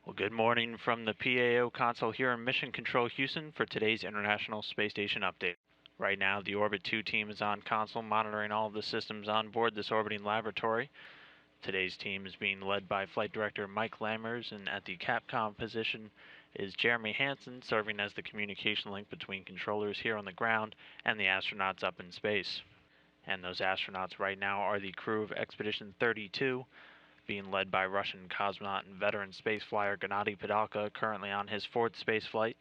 Well, good morning from the PAO console here in Mission Control Houston for today's International Space Station update. Right now, the Orbit 2 team is on console monitoring all of the systems on board this orbiting laboratory. Today's team is being led by Flight Director Mike Lammers, and at the Capcom position is Jeremy Hansen, serving as the communication link between controllers here on the ground and the astronauts up in space. And those astronauts right now are the crew of Expedition 32, being led by Russian cosmonaut and veteran space flyer Gennady Padalka, currently on his fourth space flight.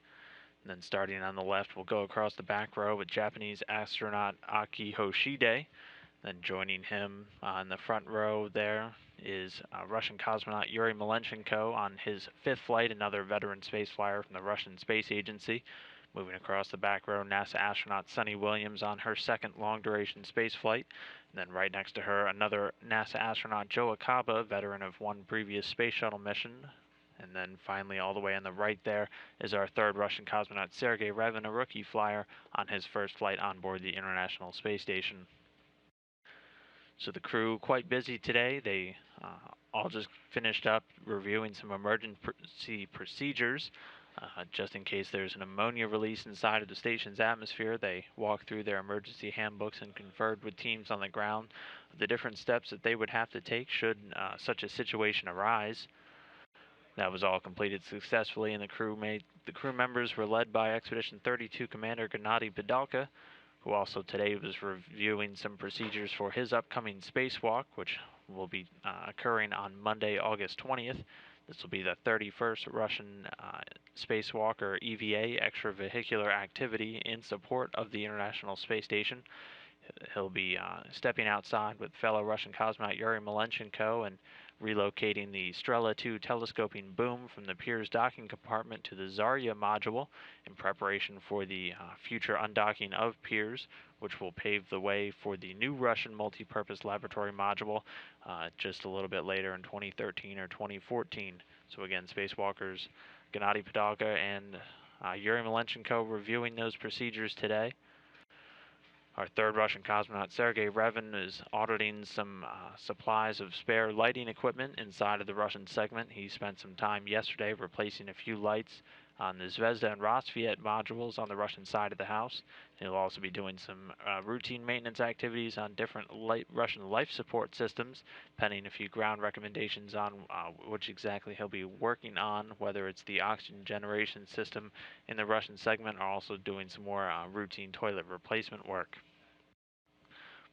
And then starting on the left, we'll go across the back row with Japanese astronaut Aki Hoshide. Then joining him in the front row there is Russian cosmonaut Yuri Malenchenko on his fifth flight, another veteran space flyer from the Russian Space Agency. Moving across the back row, NASA astronaut Suni Williams on her second long-duration space flight. And then right next to her, another NASA astronaut Joe Akaba, veteran of one previous space shuttle mission. And then finally, all the way on the right there, is our third Russian cosmonaut Sergei Revin, a rookie flyer, on his first flight on board the International Space Station. So the crew quite busy today. They all just finished up reviewing some emergency procedures. Just in case there's an ammonia release inside of the station's atmosphere, they walked through their emergency handbooks and conferred with teams on the ground the different steps that they would have to take should such a situation arise. That was all completed successfully, and the crew members were led by Expedition 32 Commander Gennady Padalka, who also today was reviewing some procedures for his upcoming spacewalk, which will be occurring on Monday, August 20th. This will be the 31st Russian spacewalk, or EVA, extravehicular activity in support of the International Space Station. He'll be stepping outside with fellow Russian cosmonaut Yuri Malenchenko and relocating the Strela 2 telescoping boom from the Pirs docking compartment to the Zarya module in preparation for the future undocking of Pirs, which will pave the way for the new Russian multi-purpose laboratory module just a little bit later in 2013 or 2014. So again, spacewalkers Gennady Padalka and Yuri Malenchenko reviewing those procedures today. Our third Russian cosmonaut, Sergei Revin, is auditing some supplies of spare lighting equipment inside of the Russian segment. He spent some time yesterday replacing a few lights on the Zvezda and Rassvet modules on the Russian side of the house. He'll also be doing some routine maintenance activities on different Russian life support systems, pending a few ground recommendations on which exactly he'll be working on, whether it's the oxygen generation system in the Russian segment or also doing some more routine toilet replacement work.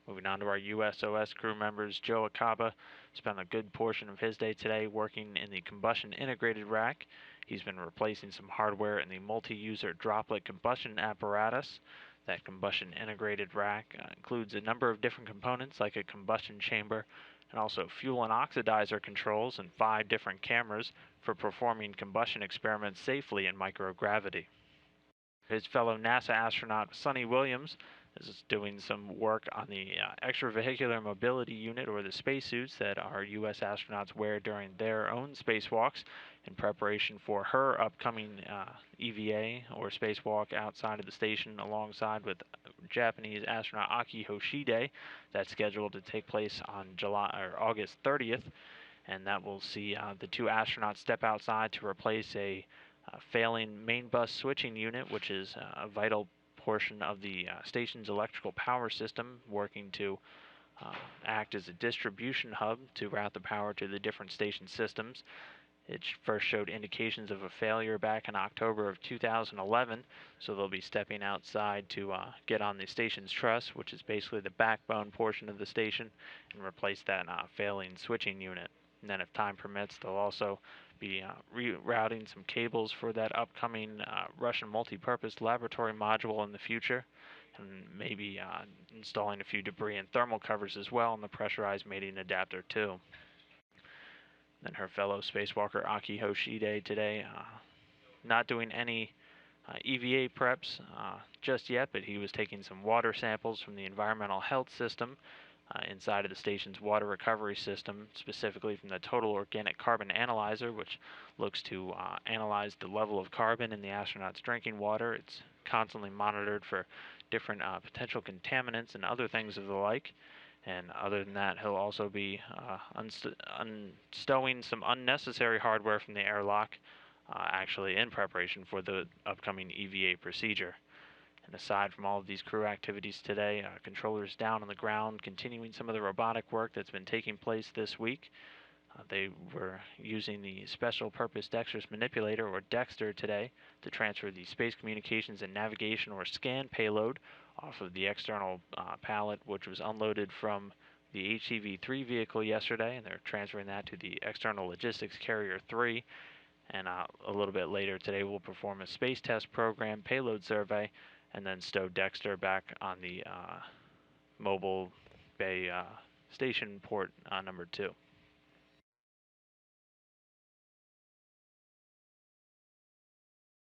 Moving on to our USOS crew members, Joe Akaba spent a good portion of his day today working in the combustion integrated rack. He's been replacing some hardware in the multi-user droplet combustion apparatus. That combustion integrated rack includes a number of different components like a combustion chamber and also fuel and oxidizer controls and 5 different cameras for performing combustion experiments safely in microgravity. His fellow NASA astronaut Suni Williams is doing some work on the extravehicular mobility unit, or the spacesuits that our U.S. astronauts wear during their own spacewalks in preparation for her upcoming EVA, or spacewalk outside of the station, alongside with Japanese astronaut Aki Hoshide. That's scheduled to take place on August 30th, and that will see the 2 astronauts step outside to replace a failing main bus switching unit, which is a vital portion of the station's electrical power system, working to act as a distribution hub to route the power to the different station systems. It first showed indications of a failure back in October of 2011, so they'll be stepping outside to get on the station's truss, which is basically the backbone portion of the station, and replace that failing switching unit. And then if time permits, they'll also be rerouting some cables for that upcoming Russian multi-purpose laboratory module in the future, and maybe installing a few debris and thermal covers as well, and the pressurized mating adapter too. Then her fellow spacewalker Aki Hoshide today, not doing any EVA preps just yet, but he was taking some water samples from the environmental health system inside of the station's water recovery system, specifically from the Total Organic Carbon Analyzer, which looks to analyze the level of carbon in the astronauts' drinking water. It's constantly monitored for different potential contaminants and other things of the like. And other than that, he'll also be unstowing some unnecessary hardware from the airlock, actually in preparation for the upcoming EVA procedure. And aside from all of these crew activities today, controllers down on the ground continuing some of the robotic work that's been taking place this week. They were using the Special Purpose Dexterous Manipulator, or Dexter, today to transfer the Space Communications and Navigation, or SCAN, payload off of the external pallet, which was unloaded from the HCV-3 vehicle yesterday, and they're transferring that to the External Logistics Carrier 3. And a little bit later today, we'll perform a space test program payload survey, and then stow Dexter back on the mobile bay station port number 2.